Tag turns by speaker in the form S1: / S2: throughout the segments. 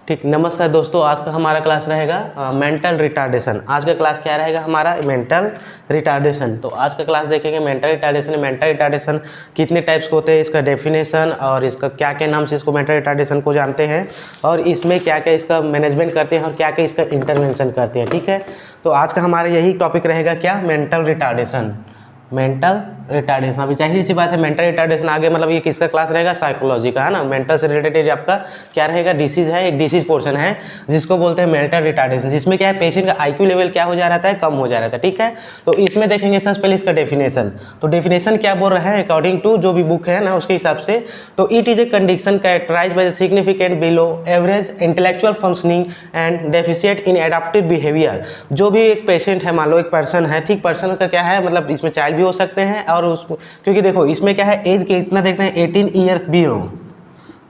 S1: ठीक, नमस्कार दोस्तों। आज का हमारा क्लास रहेगा मेंटल रिटार्डेशन। आज का क्लास क्या रहेगा हमारा? Mental retardation. तो आज का क्लास देखेंगे मेंटल रिटार्डेशन। मेंटल रिटार्डेशन कितने टाइप्स के होते हैं, इसका डेफिनेशन और इसका क्या क्या नाम से इसको मेंटल रिटार्डेशन को जानते हैं, और इसमें क्या क्या इसका मैनेजमेंट करते हैं और क्या क्या इसका इंटरवेंशन करते हैं। ठीक है, तो आज का हमारा यही टॉपिक रहेगा, क्या? Mental retardation. Mental retardation. अभी जाहिर सी बात है, मेंटल रिटार्डेशन आगे मतलब ये किसका क्लास रहेगा? साइकोलॉजी का, है ना। मेंटल से रिलेटेड आपका क्या रहेगा? डिसीज है, एक डिसीज पोर्शन है जिसको बोलते हैं मेंटल रिटार्डेशन, जिसमें क्या है, पेशेंट का आईक्यू लेवल क्या हो जा रहा है? कम हो जा रहा था। ठीक है, तो इसमें देखेंगे सबसे पहले इसका डेफिनेशन। तो डेफिनेशन क्या बोल रहा है अकॉर्डिंग टू जो भी बुक है ना उसके हिसाब से, तो it is a condition characterize by significant below average intellectual functioning and deficient in adaptive behaviour. जो भी एक पेशेंट है, मान लो एक पर्सन है, ठीक, पर्सन का क्या है मतलब इसमें चाइल्ड भी हो सकते हैं और उसको, क्योंकि देखो इसमें क्या है, एज के इतना देखते हैं 18 ईयर्स भी हो।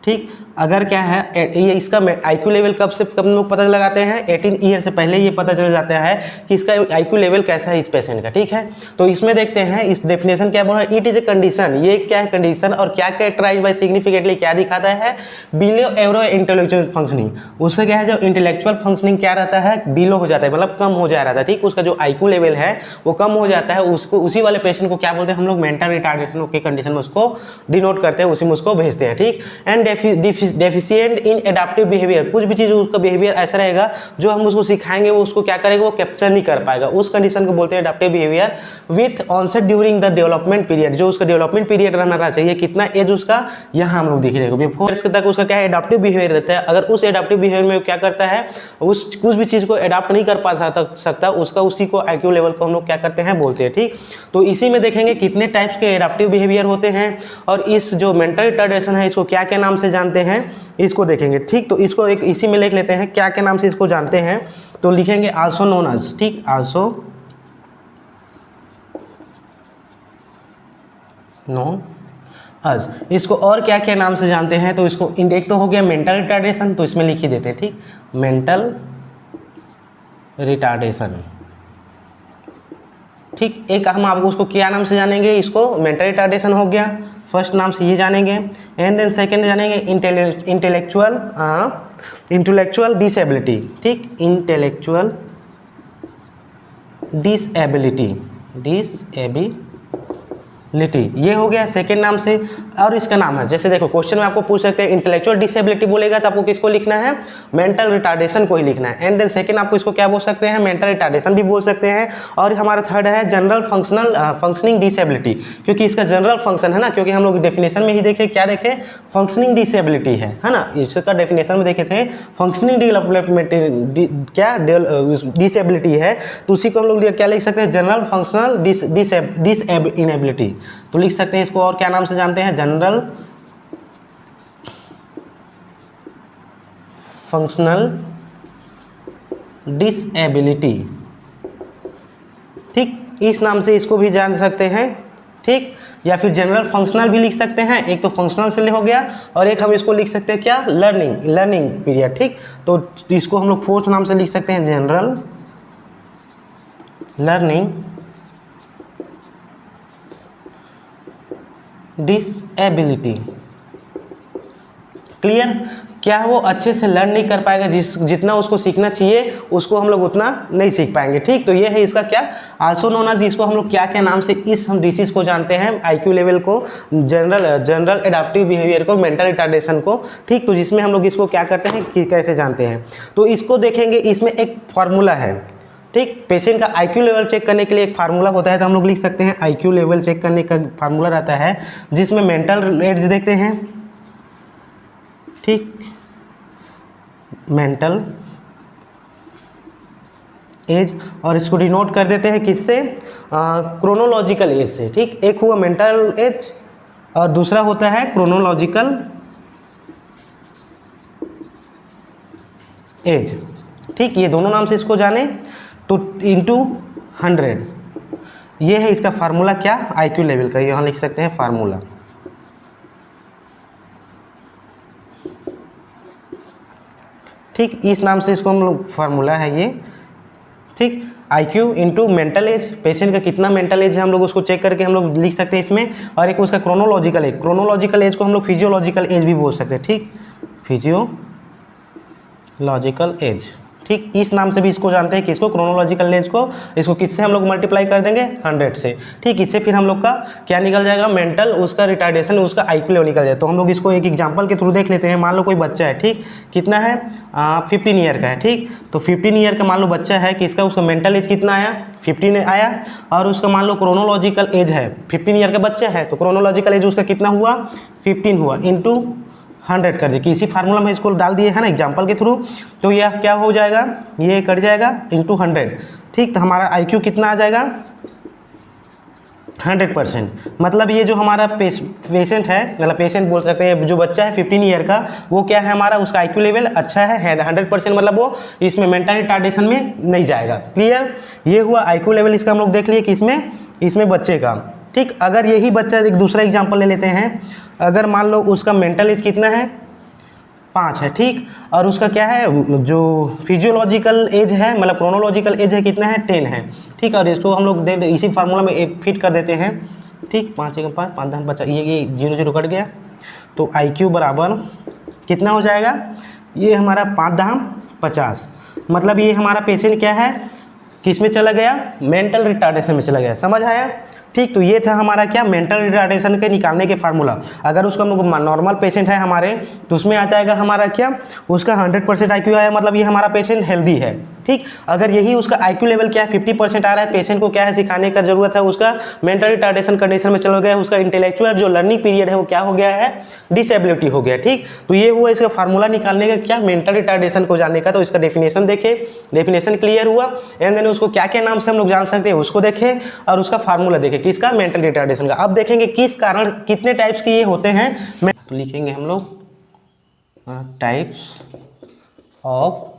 S1: ठीक, अगर क्या है ये इसका आईक्यू लेवल कब से कब लोग पता लगाते हैं? 18 ईयर से पहले ये पता चल जाता है कि इसका आईक्यू लेवल कैसा है इस पेशेंट का। ठीक है, तो इसमें देखते हैं इस डेफिनेशन क्या बोल रहा है, इट इज ए कंडीशन। ये क्या है कंडीशन, और क्या कैरेक्टराइज बाय सिग्निफिकेंटली क्या दिखाता है? Below average intellectual functioning. उससे क्या है, जो इंटेलेक्चुअल फंक्शनिंग क्या रहता है? बिलो हो जाता है, मतलब कम हो जा रहा था। ठीक, उसका जो आईक्यू लेवल है वो कम हो जाता है, उसको उसी वाले पेशेंट को क्या बोलते हैं हम लोग? मेंटल रिटार्डेशन की कंडीशन में उसको डिनोट करते हैं, उसी में उसको भेजते हैं। ठीक, and deficient in adaptive behaviour. कुछ भी चीज़ उसका बिहेवियर ऐसा रहेगा जो हम उसको सिखाएंगे वो उसको क्या करेगा? वो कैप्चर नहीं कर पाएगा। उस कंडीशन को बोलते हैं adaptive behaviour with onset during the development period. जो उसका डेवलपमेंट पीरियड रहना चाहिए, कितना एज उसका, यहाँ हम लोग दिख रहे हैं 4 ईयर्स तक उसका क्या है? एडाप्टिव बिहेवियर रहता है। अगर उस एडाप्टिव बिहेवियर में क्या करता है, उस कुछ भी चीज़ को एडाप्ट नहीं कर पा सकता उसका, उसी को आईक्यू लेवल को हम लोग क्या करते हैं? बोलते हैं। ठीक, तो इसी में देखेंगे कितने टाइप्स के एडाप्टिव बिहेवियर होते हैं, और इस जो मेंटल रिटार्डेशन है इसको क्या क्या नाम से जानते हैं इसको देखेंगे। ठीक, तो इसको एक इसी में लिख लेते हैं क्या क्या नाम से इसको जानते हैं। तो लिखेंगे आल्सो नोन एज। ठीक, आल्सो नोन एज। इसको और क्या क्या नाम से जानते हैं? तो इसको एक तो हो गया मेंटल रिटार्डेशन, तो इसमें लिख ही देते हैं। ठीक, मेंटल रिटार्डेशन। ठीक, एक हम आपको उसको क्या नाम से जानेंगे? इसको मेंटल रिटार्डेशन हो गया, फर्स्ट नाम से ये जानेंगे, एंड देन सेकंड जानेंगे इंटेलेक्चुअल डिसेबिलिटी। ठीक, इंटेलेक्चुअल डिसेबिलिटी ये हो गया सेकेंड नाम से। और इसका नाम है, जैसे देखो क्वेश्चन में आपको पूछ सकते हैं इंटेलेक्चुअल डिसेबिलिटी बोलेगा तो आपको किसको लिखना है? मेंटल रिटार्डेशन को ही लिखना है। एंड देन सेकंड आपको इसको क्या बोल सकते हैं? मेंटल रिटार्डेशन भी बोल सकते हैं। और हमारा थर्ड है जनरल फंक्शनिंग डिसेबिलिटी, क्योंकि इसका जनरल फंक्शन है ना, क्योंकि हम लोग डेफिनेशन में ही देखे, क्या देखे? फंक्शनिंग डिसेबिलिटी है ना। इसका डेफिनेशन में देखे थे फंक्शनिंग डेवलपमेंट क्या डिसेबिलिटी है, तो उसी को हम लोग क्या लिख सकते हैं? General functional disability. तो लिख सकते हैं इसको और क्या नाम से जानते हैं? General functional disability. ठीक, इस नाम से इसको भी जान सकते हैं। ठीक, या फिर जनरल फंक्शनल भी लिख सकते हैं। एक तो फंक्शनल से हो गया, और एक हम इसको लिख सकते हैं क्या? Learning period. ठीक, तो इसको हम लोग फोर्थ नाम से लिख सकते हैं जनरल लर्निंग डिसएबिलिटी। क्लियर? क्या है, वो अच्छे से लर्न नहीं कर पाएगा, जितना उसको सीखना चाहिए उसको हम लोग उतना नहीं सीख पाएंगे। ठीक, तो ये है इसका क्या? Also known as. इसको हम लोग क्या क्या नाम से इस हम डिसीज को जानते हैं? आईक्यू लेवल को, जनरल एडाप्टिव बिहेवियर को, मेंटल रिटार्डेशन को। ठीक, तो जिसमें हम लोग इसको क्या करते हैं कि कैसे जानते हैं, तो इसको देखेंगे। इसमें एक फार्मूला है। ठीक, पेशेंट का आईक्यू लेवल चेक करने के लिए एक फार्मूला होता है, तो हम लोग लिख सकते हैं आईक्यू लेवल चेक करने का फार्मूला रहता है, जिसमें मेंटल एज देखते हैं। ठीक, मेंटल एज, और इसको डिनोट कर देते हैं किससे? क्रोनोलॉजिकल एज से। ठीक, एक हुआ मेंटल एज और दूसरा होता है क्रोनोलॉजिकल एज। ठीक, ये दोनों नाम से इसको जाने, तो इंटू 100 ये है इसका फार्मूला, क्या? आईक्यू लेवल का। यहाँ लिख सकते हैं फार्मूला। ठीक, इस नाम से इसको हम लोग फार्मूला है ये। ठीक, IQ into mental as, patient का कितना मेंटल एज है हम लोग उसको चेक करके हम लोग लिख सकते हैं इसमें। और एक उसका क्रोनोलॉजिकल एज, क्रोनोलॉजिकल एज को हम लोग फिजियोलॉजिकल एज भी बोल सकते हैं। ठीक, फिजियोलॉजिकल लॉजिकल एज, ठीक, इस नाम से भी इसको जानते हैं, किसको, क्रोनोलॉजिकल एज को। इसको किससे हम लोग मल्टीप्लाई कर देंगे, 100 से, ठीक। इससे फिर हम लोग का क्या निकल जाएगा, मेंटल उसका रिटार्डेशन, उसका आईक्यू लेवल निकल जाए। तो हम लोग इसको एक एग्जांपल के थ्रू देख लेते हैं। मान लो कोई बच्चा है, ठीक, कितना है, 15 ईयर का है, ठीक। तो 15 ईयर का मान लो बच्चा है, किसका, उसका मेंटल एज कितना आया, 15 आया, और उसका मान लो क्रोनोलॉजिकल एज है, 15 ईयर का बच्चा है, तो क्रोनोलॉजिकल एज उसका कितना हुआ, 15 हुआ, इंटू 100 कर दिए, कि इसी फार्मूला में इसको डाल दिए है ना एग्जाम्पल के थ्रू। तो यह क्या हो जाएगा, ये कट जाएगा इंटू 100, ठीक। तो हमारा आईक्यू कितना आ जाएगा, 100%। मतलब ये जो हमारा पेशेंट है, मतलब पेशेंट बोल सकते हैं, जो बच्चा है 15 ईयर का, वो क्या है हमारा, उसका आईक्यू लेवल अच्छा है 100%, मतलब वो इसमें मेंटल रिटार्डेशन में नहीं जाएगा। क्लियर, ये हुआ आईक्यू लेवल इसका हम लोग देख लिए कि इसमें बच्चे का, ठीक। अगर यही बच्चा, एक दूसरा एग्जाम्पल ले लेते हैं, अगर मान लो उसका मेंटल एज कितना है, 5 है, ठीक, और उसका क्या है, जो फिजियोलॉजिकल एज है, मतलब क्रोनोलॉजिकल एज है कितना है, 10 है, ठीक। और इसको हम लोग दे इसी फार्मूला में फिट कर देते हैं, ठीक। 5 1 5 5 10 50, ये 0 0 कट गया, तो IQ बराबर कितना हो जाएगा, ये हमारा 5 10 50, मतलब ये हमारा पेशेंट क्या है, किस में चला गया, मेंटल रिटार्डेशन में चला गया। समझ आया, ठीक। तो ये था हमारा क्या, मेंटल रिटार्डेशन के निकालने के फार्मूला। अगर उसका नॉर्मल पेशेंट है हमारे, तो उसमें आ जाएगा हमारा क्या, उसका 100% IQ आया, मतलब ये हमारा पेशेंट हेल्दी है, ठीक। अगर यही उसका IQ लेवल क्या है, 50% आ रहा है, पेशेंट को क्या है, सिखाने का जरूरत है, उसका मेंटल रिटार्डेशन कंडीशन में चला गया, उसका इंटेलेक्चुअल जो लर्निंग पीरियड है वो क्या हो गया है, डिसेबिलिटी हो गया, ठीक। तो ये हुआ इसका फार्मूला निकालने का क्या, मेंटल रिटार्डेशन को जानने का। तो इसका डेफिनेशन देखे, डेफिनेशन क्लियर हुआ, एंड देन उसको क्या क्या नाम से हम लोग जान सकते हैं उसको देखें, और उसका फार्मूला देखें किसका, मेंटल रिटार्डेशन का। अब देखेंगे किस कारण, कितने टाइप्स के ये होते हैं, तो लिखेंगे हम लोग टाइप्स ऑफ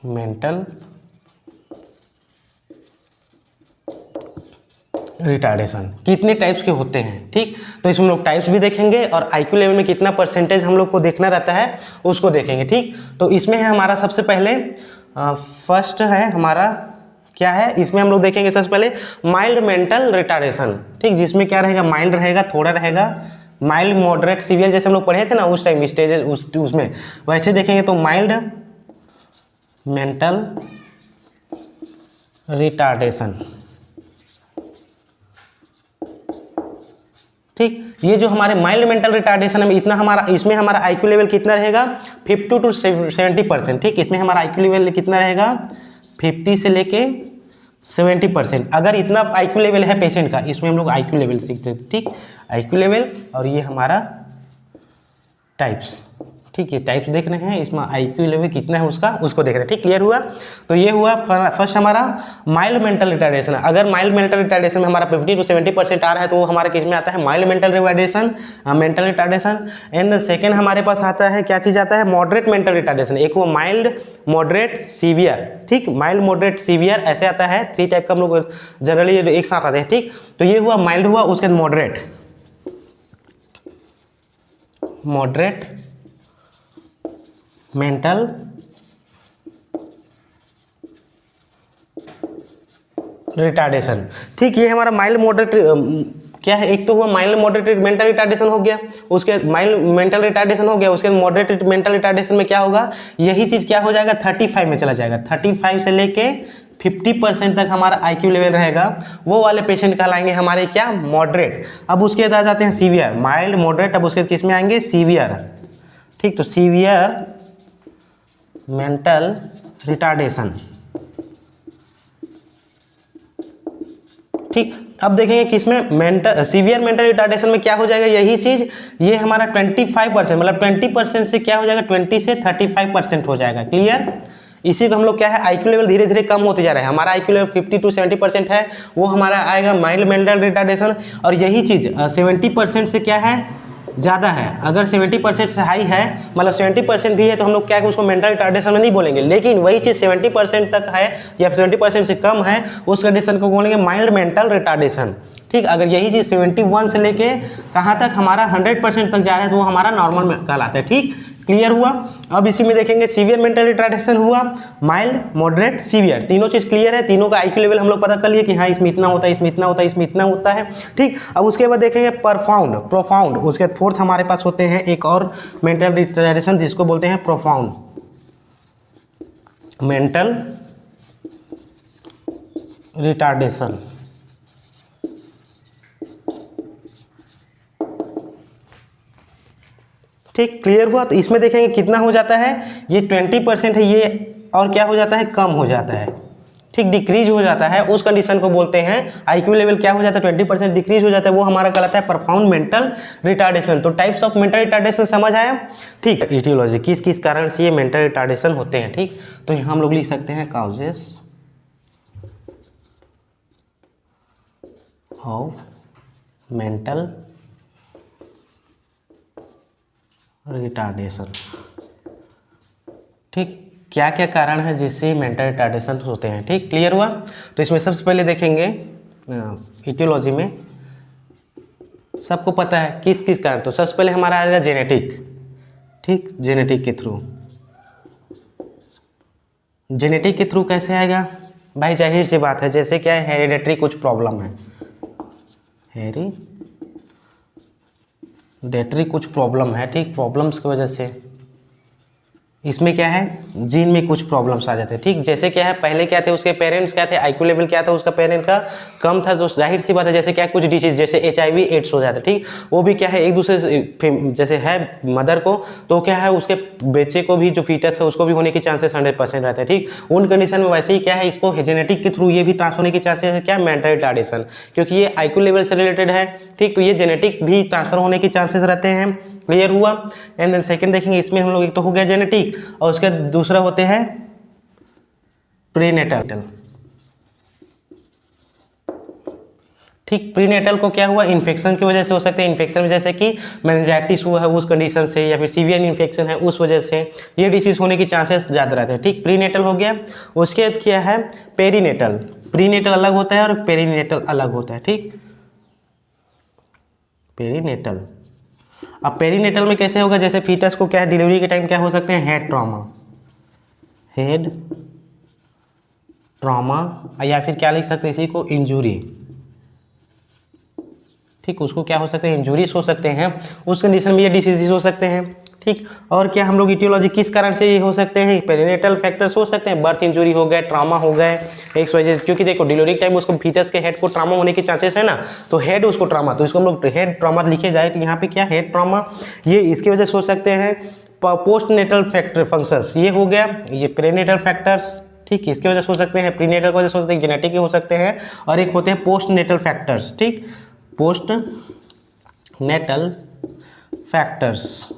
S1: मेंटल रिटार्डेशन, कितने टाइप्स के होते हैं, ठीक। तो इसमें हम लोग टाइप्स भी देखेंगे, और IQ लेवल में कितना परसेंटेज हम लोग को देखना रहता है उसको देखेंगे, ठीक। तो इसमें है हमारा सबसे पहले फर्स्ट है हमारा क्या है, इसमें हम लोग देखेंगे सबसे पहले माइल्ड मेंटल रिटार्डेशन, ठीक। जिसमें क्या रहेगा, माइल्ड रहेगा, थोड़ा रहेगा, माइल्ड मॉडरेट सीवियर, जैसे हम लोग पढ़े थे ना उस टाइम स्टेज उसमें, वैसे देखेंगे तो माइल्ड मेंटल रिटार्डेशन, ठीक। ये जो हमारे माइल्ड मेंटल रिटार्डेशन है, इतना हमारा, इसमें हमारा IQ लेवल कितना रहेगा, 50 to 70%, ठीक। इसमें हमारा IQ लेवल कितना रहेगा, 50 से लेके 70%। अगर इतना IQ लेवल है पेशेंट का, इसमें हम लोग IQ लेवल सीखते हैं, ठीक। IQ लेवल, और ये हमारा टाइप्स, ठीक। ये टाइप्स देख रहे हैं, इसमें IQ लेवल कितना है उसको देख रहे हैं, ठीक। क्लियर हुआ। तो ये हुआ फर्स्ट हमारा माइल्ड मेंटल रिटार्डेशन। अगर माइल्ड मेंटल रिटार्डेशन में हमारा 50 to 70% आ रहा है, तो वो हमारे किस में आता है, mild mental retardation, mental retardation. And second हमारे पास आता है, क्या चीज़ आता है, मॉडरेट मेंटल रिटार्डेशन। एक हुआ माइल्ड, मॉडरेट, सीवियर, ठीक। माइल्ड, मॉडरेट, सीवियर ऐसे आता है, 3 टाइप का हम लोग जनरली एक साथ आते हैं, ठीक। तो ये हुआ माइल्ड हुआ, उसके बाद मॉडरेट मेंटल रिटार्डेशन, ठीक। ये हमारा माइल्ड मॉडरेट क्या है, एक तो हुआ माइल्ड मॉडरेट मेंटल रिटार्डेशन हो गया, उसके माइल्ड मेंटल रिटार्डेशन हो गया, उसके मॉडरेट मेंटल रिटार्डेशन में क्या होगा, यही चीज़ क्या हो जाएगा, 35 में चला जाएगा। 35 से लेके 50% तक हमारा IQ लेवल रहेगा, वो वाले पेशेंट कहलाएंगे हमारे क्या, मॉडरेट। अब उसके बाद आ जाते हैं सीवियर, माइल्ड, मॉडरेट, अब उसके किस में आएंगे, सीवियर, ठीक। तो सीवियर मेंटल रिटार्डेशन, ठीक। अब देखेंगे किसमें, सीवियर मेंटल रिटार्डेशन में क्या हो जाएगा, यही चीज, ये हमारा 25%, मतलब 20% से क्या हो जाएगा, 20 से 35% हो जाएगा। क्लियर। इसी को हम लोग क्या है, IQ लेवल धीरे धीरे कम होते जा रहा है। हमारा IQ लेवल 50 to 70% है, वो हमारा आएगा माइल्ड मेंटल रिटार्डेशन। और यही चीज 70% से क्या है, ज़्यादा है। अगर 70% से हाई है, मतलब 70% भी है, तो हम लोग क्या है उसको मेंटल रिटार्डेशन में नहीं बोलेंगे। लेकिन वही चीज़ 70% तक है या 70% से कम है, उस कंडीशन को बोलेंगे माइल्ड मेंटल रिटार्डेशन, ठीक। अगर यही चीज़ 71 से लेके कहाँ तक हमारा 100% तक जा रहा है, तो वो हमारा नॉर्मल में कहलाता है, ठीक। क्लियर हुआ। अब इसी में देखेंगे सीवियर मेंटल रिटार्डेशन हुआ, माइल्ड, मॉडरेट, सीवियर, तीनों चीज़ क्लियर है। तीनों का आईक्यू लेवल हम लोग पता कर लिए कि हाँ इसमें इतना होता है, इसमें इतना होता है, इसमें इतना होता है, ठीक। अब उसके बाद देखेंगे प्रोफाउंड, उसके बाद फोर्थ हमारे पास होते हैं एक और मेंटल रिटार्डेशन जिसको बोलते हैं प्रोफाउंड मेंटल रिटार्डेशन। ठीक, क्लियर हुआ। तो इसमें देखेंगे कितना हो जाता है, ये 20% है ये, और क्या हो जाता है, कम हो जाता है, ठीक, डिक्रीज हो जाता है। उस कंडीशन को बोलते हैं आईक्यू लेवल क्या हो जाता है, 20% डिक्रीज हो जाता है, वो हमारा कहलाता है प्रोफाउंड मेंटल रिटार्डेशन। तो टाइप्स ऑफ मेंटल रिटार्डेशन समझ आया, ठीक। इटियोलॉजी, किस किस कारण से ये मेंटल रिटार्डेशन होते हैं, ठीक। तो यहाँ हम लोग लिख सकते हैं काउजेस ऑफ मेंटल रिटार्डेशन, ठीक, क्या क्या कारण है जिससे मेंटल रिटार्डेशन होते हैं, ठीक, क्लियर हुआ। तो इसमें सबसे पहले देखेंगे इटियोलॉजी में सबको पता है किस किस कारण। तो सबसे पहले हमारा आएगा जेनेटिक, ठीक, जेनेटिक के थ्रू। जेनेटिक के थ्रू कैसे आएगा भाई, जाहिर सी बात है, जैसे क्या है हेरिडेटरी कुछ प्रॉब्लम है, हेरिडेटरी कुछ प्रॉब्लम है, ठीक, प्रॉब्लम्स की वजह से इसमें क्या है जीन में कुछ प्रॉब्लम्स आ जाते हैं, ठीक। जैसे क्या है पहले क्या थे उसके पेरेंट्स क्या थे, आईक्यू लेवल क्या था उसका पेरेंट का कम था, तो जाहिर सी बात है जैसे क्या है कुछ डिसीज जैसे HIV एड्स हो जाता है, ठीक, वो भी क्या है एक दूसरे से जैसे है मदर को, तो क्या है उसके बच्चे को भी जो फीटस है उसको भी होने के चांसेस 100% रहते हैं, ठीक। उन कंडीशन में वैसे ही क्या है इसको जेनेटिक के थ्रू ये भी ट्रांसफर होने के चांसेस है, क्या, मेंटल रिटार्डेशन, क्योंकि ये आईक्यू लेवल से रिलेटेड है, ठीक। तो ये जेनेटिक भी ट्रांसफर होने के चांसेस रहते हैं, क्लियर हुआ। एंड देन सेकंड देखेंगे इसमें हम लोग एक तो हो गया जेनेटिक, और उसके दूसरा होते हैं प्रीनेटल, ठीक। प्रीनेटल को क्या हुआ, इन्फेक्शन की वजह से हो सकते हैं, इन्फेक्शन में जैसे कि मेनिंजाइटिस हुआ है उस कंडीशन से, या फिर सीवियर इन्फेक्शन है उस वजह से ये डिसीज होने के चांसेस ज़्यादा रहते हैं, ठीक। प्रीनेटल हो गया। उसके बाद क्या है पेरीनेटल, प्रीनेटल अलग होता है और पेरीनेटल अलग होता है, ठीक, पेरीनेटल। अब पेरीनेटल में कैसे होगा, जैसे फीटस को क्या है डिलीवरी के टाइम क्या हो सकते हैं, हेड ट्रॉमा, या फिर क्या लिख सकते हैं इसी को, इंजरी, ठीक, उसको क्या हो सकते हैं, इंजरीज हो सकते हैं, उस कंडीशन में ये डिसीजेज हो सकते हैं, ठीक। और क्या हम लोग इटियोलॉजी किस कारण से ये हो सकते हैं, पेरीनेटल फैक्टर्स हो सकते हैं, बर्थ इंजरी हो गए, ट्रॉमा हो गए, एक वजह से, क्योंकि देखो डिलीवरी टाइम उसको फीटस के हेड को ट्रॉमा होने के चांसेस है ना, तो हेड उसको ट्रॉमा, तो इसको हम लोग हेड ट्रॉमा लिखे जाए, तो यहाँ पे क्या हेड ट्रॉमा, ये इसकी वजह से हो सकते हैं। पोस्ट नेटल फैक्टर फंक्शंस, ये हो गया, ये प्रीनेटल फैक्टर्स, ठीक, इसकी वजह से हो सकते हैं, प्रीनेटल की वजह से हो सकते हैं, जेनेटिक के हो सकते हैं, और एक होते हैं पोस्ट नेटल फैक्टर्स, ठीक, पोस्ट नेटल फैक्टर्स।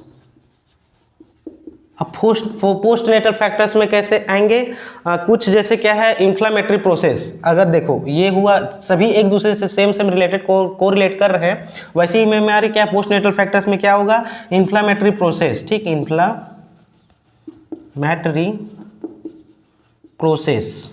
S1: अब पोस्ट नेटल फैक्टर्स में कैसे आएंगे, कुछ जैसे क्या है इन्फ्लामेटरी प्रोसेस, अगर देखो ये हुआ सभी एक दूसरे से सेम रिलेटेड को रिलेट कर रहे हैं, वैसे ही में हमारे क्या पोस्ट नेटल फैक्टर्स में क्या होगा, इन्फ्लामेटरी प्रोसेस, ठीक, इन्फ्लामेटरी प्रोसेस,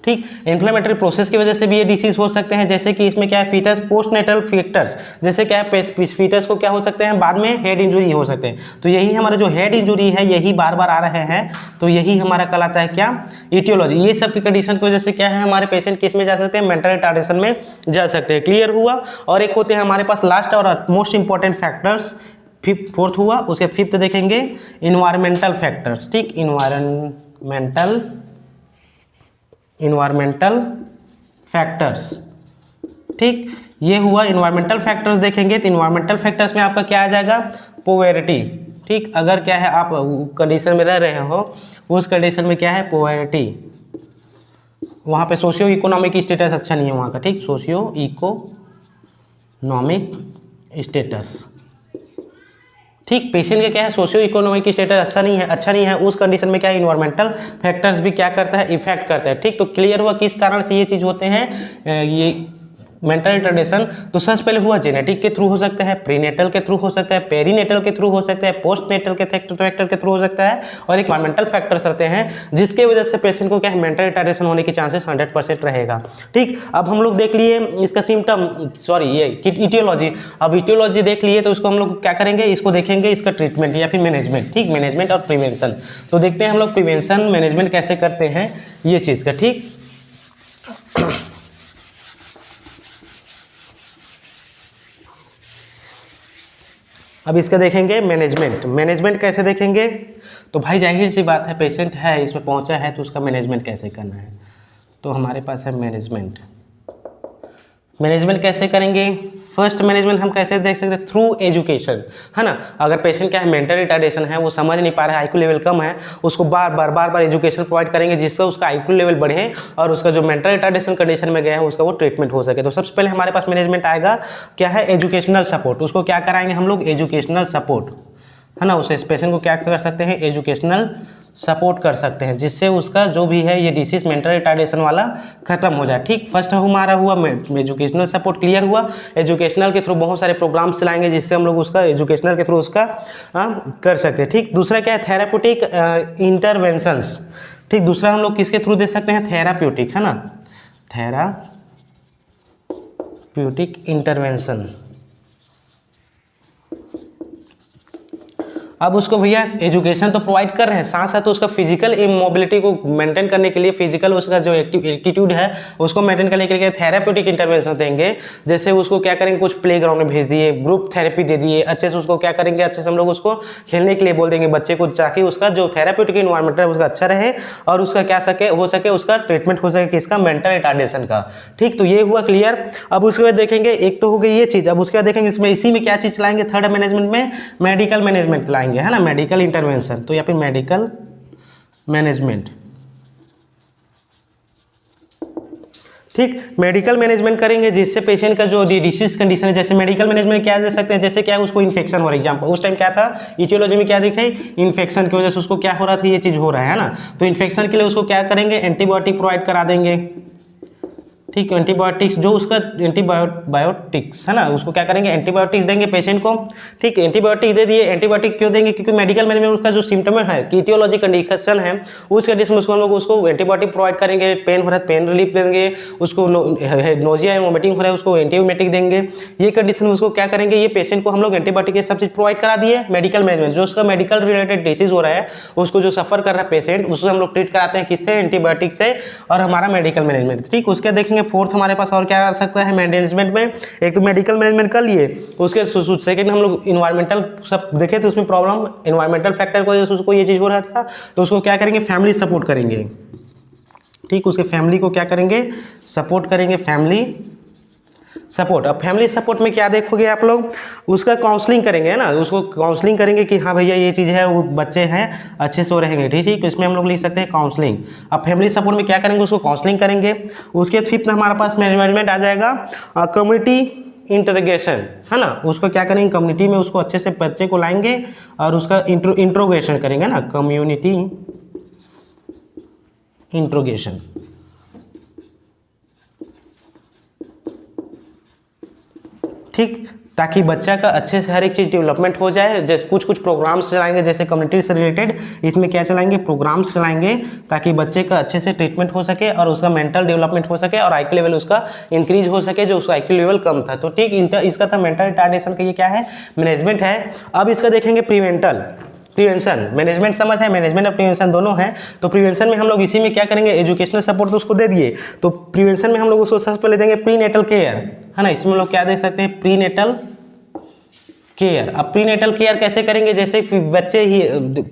S1: ठीक। इन्फ्लेमेटरी प्रोसेस की वजह से भी ये डिसीज हो सकते हैं, जैसे कि इसमें क्या है फीटस पोस्टनेटल फैक्टर्स, जैसे क्या है फीटस को क्या हो सकते हैं बाद में हेड इंजरी हो सकते हैं, तो यही हमारा जो हेड इंजरी है यही बार बार आ रहे हैं, तो यही हमारा कहलाता है क्या, इटियोलॉजी। ये सब की कंडीशन की वजह से क्या है हमारे पेशेंट किस में जा सकते हैं, मेंटल रिटार्डेशन में जा सकते हैं, क्लियर हुआ। और एक होते हैं हमारे पास लास्ट और मोस्ट इंपॉर्टेंट फैक्टर्स, फोर्थ हुआ, उसके फिफ्थ देखेंगे इन्वायरमेंटल फैक्टर्स, ठीक, इन्वायरमेंटल फैक्टर्स, ठीक, ये हुआ इन्वायरमेंटल फैक्टर्स देखेंगे। तो इन्वायरमेंटल फैक्टर्स में आपका क्या आ जाएगा, पोवर्टी, ठीक, अगर क्या है आप कंडीशन में रह रहे हो उस कंडीशन में क्या है पोवर्टी, वहाँ पे सोशियो इकोनॉमिक स्टेटस अच्छा नहीं है वहाँ का, ठीक, सोशियो इकोनॉमिक स्टेटस, ठीक, पेशेंट का क्या है सोशियो इकोनॉमिक स्टेटस अच्छा नहीं है, उस कंडीशन में क्या है इन्वायरमेंटल फैक्टर्स भी क्या करता है, इफेक्ट करता है, ठीक। तो क्लियर हुआ किस कारण से ये चीज़ होते हैं, ये मेंटल रिटार्डेशन, तो सबसे पहले हुआ जेनेटिक के थ्रू हो सकता है, प्रीनेटल के थ्रू हो सकता है, पेरीनेटल के थ्रू हो सकता है, पोस्ट नेटल के फैक्टर के थ्रू हो सकता है, और एक एनवायरमेंटल फैक्टर्स रहते हैं जिसके वजह से पेशेंट को क्या है मेंटल रिटार्डेशन होने के चांसेस 100% रहेगा। ठीक, अब हम लोग देख लिए इसका सिम्टम, सॉरी ये इटियोलॉजी। अब इटियोलॉजी देख लिए तो इसको हम लोग क्या करेंगे, इसको देखेंगे इसका ट्रीटमेंट या फिर मैनेजमेंट। ठीक, मैनेजमेंट और प्रिवेंशन। तो देखते हैं हम लोग प्रिवेंशन मैनेजमेंट कैसे करते हैं ये चीज़ का। ठीक, अब इसका देखेंगे मैनेजमेंट। मैनेजमेंट कैसे देखेंगे, तो भाई जाहिर सी बात है पेशेंट है इसमें पहुंचा है तो उसका मैनेजमेंट कैसे करना है। तो हमारे पास है मैनेजमेंट। मैनेजमेंट कैसे करेंगे, फर्स्ट मैनेजमेंट हम कैसे देख सकते हैं, थ्रू एजुकेशन, है ना। अगर पेशेंट क्या है मेंटल रिटार्डेशन है, वो समझ नहीं पा रहा है, आईक्यू लेवल कम है, उसको बार बार एजुकेशन प्रोवाइड करेंगे जिससे उसका आईक्यू लेवल बढ़े और उसका जो मेंटल रिटार्डेशन कंडीशन में गया है उसका वो ट्रीटमेंट हो सके। तो सबसे पहले हमारे पास मैनेजमेंट आएगा क्या है, एजुकेशनल सपोर्ट। उसको क्या कराएंगे हम लोग, एजुकेशनल सपोर्ट, है ना। उसे पेशेंट को क्या कर सकते हैं, एजुकेशनल सपोर्ट कर सकते हैं जिससे उसका जो भी है ये डिसीज मेंटल रिटार्डेशन वाला खत्म हो जाए। ठीक, फर्स्ट हमारा हुआ एजुकेशनल सपोर्ट क्लियर हुआ। एजुकेशनल के थ्रू बहुत सारे प्रोग्राम्स चलाएंगे जिससे हम लोग उसका एजुकेशनल के थ्रू उसका कर सकते हैं। ठीक, दूसरा क्या है, थेराप्यूटिक इंटरवेंशंस। ठीक, दूसरा हम लोग किसके थ्रू दे सकते हैं, थेराप्यूटिक, है ना, थेराप्यूटिक इंटरवेंशन। अब उसको भैया एजुकेशन तो प्रोवाइड कर रहे हैं, साथ साथ उसका फिजिकल मोबिलिटी को मेंटेन करने के लिए, फिजिकल उसका जो एटीट्यूड है उसको मेंटेन करने के लिए थेराप्यूटिक इंटरवेंशन देंगे। जैसे उसको क्या करेंगे, कुछ प्ले ग्राउंड में भेज दिए, ग्रुप थेरेपी दे दिए, अच्छे से उसको क्या करेंगे, अच्छे से हम लोग उसको खेलने के लिए बोल देंगे बच्चे को, ताकि उसका जो थेराप्यूटिक इन्वायरमेंट है उसका अच्छा रहे और उसका क्या हो सके उसका ट्रीटमेंट हो सके किसका, मेंटल रिटार्डेशन का। ठीक, तो ये हुआ क्लियर। अब उसके बाद देखेंगे, एक तो हो गई ये चीज़, अब उसके बाद देखेंगे इसमें इसी में क्या चीज़ चलाएंगे, थर्ड मैनेजमेंट में मेडिकल मैनेजमेंट लाएंगे, है ना, मेडिकल इंटरवेंशन। तो या फिर मेडिकल मैनेजमेंट। ठीक, मेडिकल मैनेजमेंट करेंगे जिससे पेशेंट का जो डिसीज कंडीशन है, जैसे मेडिकल मैनेजमेंट क्या दे सकते हैं, जैसे क्या उसको इन्फेक्शन हो रहा है, एग्जाम्पल उस टाइम क्या था इटियोलॉजी में क्या दिखे, इन्फेक्शन की वजह से उसको क्या हो रहा था, ये चीज़ हो रहा है ना। तो इन्फेक्शन के लिए उसको क्या करेंगे, एंटीबायोटिक प्रोवाइड करा देंगे। ठीक, एंटीबायोटिक्स जो उसका एंटीबायोटिक्स है ना, उसको क्या करेंगे, एंटीबायोटिक्स देंगे पेशेंट को। ठीक, एंटीबायोटिक दे दिए। एंटीबायोटिक क्यों देंगे, क्योंकि मेडिकल मैनेजमेंट उसका जो सिम्टम है कि इटियोलॉजी कंडीशन है उस कंडीशन में उसको हम लोग उसको एंटीबायोटिक प्रोवाइड करेंगे। पेन हो रहा है पेन रिलीफ देंगे, उसको नोजिया या वोमिटिंग हो रहा है उसको एंटीबायोटिक देंगे। ये कंडीशन में उसको क्या करेंगे, ये पेशेंट को हम लोग एंटीबायोटिक ये सब चीज़ प्रोवाइड करा दिए। मेडिकल मैनेजमेंट जो उसका मेडिकल रिलेटेड डिसीज हो रहा है उसको जो सफर कर रहा है पेशेंट उसको हम लोग ट्रीट कराते हैं किससे, एंटीबायोटिक से, और हमारा मेडिकल मैनेजमेंट। ठीक, उसके देखेंगे फोर्थ हमारे पास और क्या कर सकता है मैनेजमेंट में, एक तो मेडिकल मैनेजमेंट कर लिए, उसके सेकंड हम लोग इन्वायरमेंटल सब देखे तो उसमें प्रॉब्लम इन्वायरमेंटल फैक्टर को जैसे उसको ये चीज़ हो रहा था तो उसको क्या करेंगे, फैमिली सपोर्ट करेंगे। ठीक, उसके फैमिली को क्या करेंगे, सपोर्ट करेंगे, फैमिली सपोर्ट। अब फैमिली सपोर्ट में क्या देखोगे आप लोग, उसका काउंसलिंग करेंगे, है ना, उसको काउंसलिंग करेंगे कि हाँ भैया ये चीज़ है, वो बच्चे हैं अच्छे से रहेंगे। ठीक, इसमें हम लोग लिख सकते हैं काउंसलिंग। अब फैमिली सपोर्ट में क्या करेंगे, उसको काउंसलिंग करेंगे। उसके फिफ्थ हमारे पास मैनेजमेंट आ जाएगा कम्युनिटी इंटरोगेशन, है ना, उसको क्या करेंगे, कम्युनिटी में उसको अच्छे से बच्चे को लाएंगे और उसका इंट्रोगेशन करेंगे ना, कम्युनिटी इंट्रोगेशन। ठीक, ताकि बच्चा का अच्छे से हर एक चीज़ डेवलपमेंट हो जाए। जैसे कुछ प्रोग्राम्स चलाएंगे जैसे कम्युनिटी से रिलेटेड, इसमें क्या चलाएंगे, प्रोग्राम्स चलाएंगे ताकि बच्चे का अच्छे से ट्रीटमेंट हो सके और उसका मेंटल डेवलपमेंट हो सके और आईक्यू लेवल उसका इंक्रीज हो सके जो उसका आईक्यू लेवल कम था। तो ठीक, इसका था मेंटल रिटार्डेशन का ये क्या है, मैनेजमेंट है। अब इसका देखेंगे प्रिवेंशन। मैनेजमेंट समझ है, मैनेजमेंट और प्रिवेंशन दोनों हैं। तो प्रिवेंशन में हम लोग इसी में क्या करेंगे, एजुकेशनल सपोर्ट तो उसको दे दिए, तो प्रिवेंशन में हम लोग उसको सबसे पहले देंगे प्रीनेटल केयर, है ना। इसमें हम लोग क्या दे सकते हैं, प्रीनेटल केयर। अब प्रीनेटल केयर कैसे करेंगे, जैसे बच्चे ही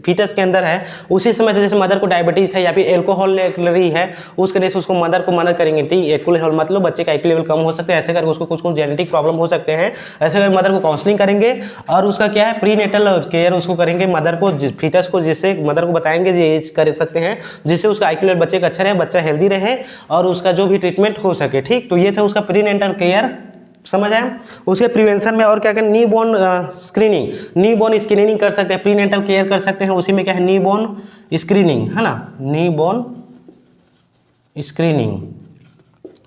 S1: फीटस के अंदर है उसी समय से, जैसे मदर को डायबिटीज़ है या फिर एल्कोहल है उस करने से उसको मदर को मदद करेंगे। ठीक, एल्कोहल मतलब बच्चे का आईक्यू लेवल कम हो सकते हैं, ऐसे करके उसको कुछ जेनेटिक प्रॉब्लम हो सकते हैं, ऐसे करके मदर को काउंसलिंग करेंगे। और उसका क्या है, प्रीनेटल केयर उसको करेंगे मदर को, फीटस को, जिससे मदर को बताएंगे ये कर सकते हैं जिससे उसका आईक्यू लेवल बच्चे का अच्छा रहे, बच्चा हेल्दी रहे और उसका जो भी ट्रीटमेंट हो सके। ठीक, तो ये था उसका प्रीनेटल केयर, समझ आए। उसके प्रिवेंशन में और क्या करें, न्यूबॉर्न स्क्रीनिंग कर सकते हैं, प्रीनेटल केयर कर सकते हैं। उसी में क्या है, न्यूबॉर्न स्क्रीनिंग, है ना, न्यूबॉर्न स्क्रीनिंग।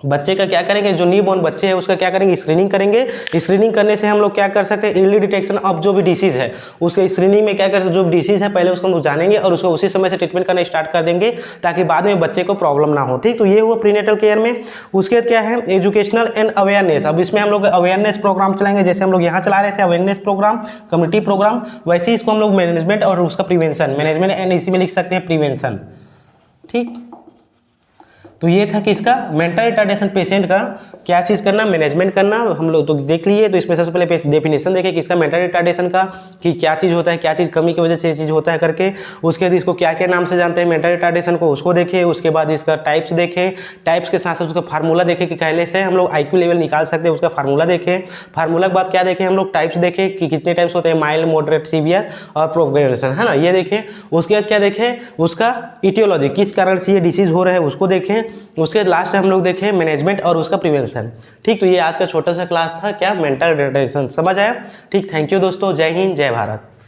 S1: बच्चे का क्या करेंगे, जो न्यू बॉर्न बच्चे हैं उसका क्या करेंगे, स्क्रीनिंग करेंगे। स्क्रीनिंग करने से हम लोग क्या कर सकते हैं, अर्ली डिटेक्शन ऑफ जो भी डिसीज़ है उसके स्क्रीनिंग में क्या कर सकते, जो डिसीज़ है पहले उसको हम लोग जानेंगे और उसको उसी समय से ट्रीटमेंट करना स्टार्ट कर देंगे ताकि बाद में बच्चे को प्रॉब्लम ना हो। ठीक, तो ये हुआ प्रीनेटल केयर में। उसके बाद क्या है, एजुकेशनल एंड अवेयरनेस। अब इसमें हम लोग अवेयरनेस प्रोग्राम चलाएंगे, जैसे हम लोग यहाँ चला रहे थे अवेयरनेस प्रोग्राम, कम्युनिटी प्रोग्राम, वैसे ही इसको हम लोग मैनेजमेंट और उसका प्रिवेंशन, मैनेजमेंट एंड इसी में लिख सकते हैं प्रिवेंशन। ठीक, तो ये था कि इसका मेंटल रिटार्डेशन पेशेंट का क्या चीज़ करना, मैनेजमेंट करना। हम लोग तो देख लिए। तो इसमें सबसे पहले डेफिनेशन देखें कि इसका मेंटल रिटार्डेशन का कि क्या चीज़ होता है, क्या चीज़ कमी की वजह से ये चीज़ होता है करके। उसके बाद इसको क्या क्या नाम से जानते हैं मेंटल रिटार्डेशन को, उसको देखें। उसके बाद इसका टाइप्स देखें, टाइप्स के साथ साथ उसका फार्मूला देखें कि पहले से हम लोग IQ लेवल निकाल सकते हैं, उसका फार्मूला देखें। फार्मूला के बाद क्या देखें हम लोग, टाइप्स देखें कि कितने टाइप्स होते हैं, माइल्ड, मॉडरेट, सीवियर और प्रोग्रेशन, है ना, ये देखें। उसके बाद क्या देखें, उसका इटियोलॉजी, किस कारण से ये डिसीज़ हो रहा है उसको देखें। उसके लास्ट हम लोग देखें मैनेजमेंट और उसका प्रिवेंशन। ठीक, तो ये आज का छोटा सा क्लास था, क्या, मेंटल रिटार्डेशन। समझ आया? ठीक, थैंक यू दोस्तों, जय हिंद, जय भारत।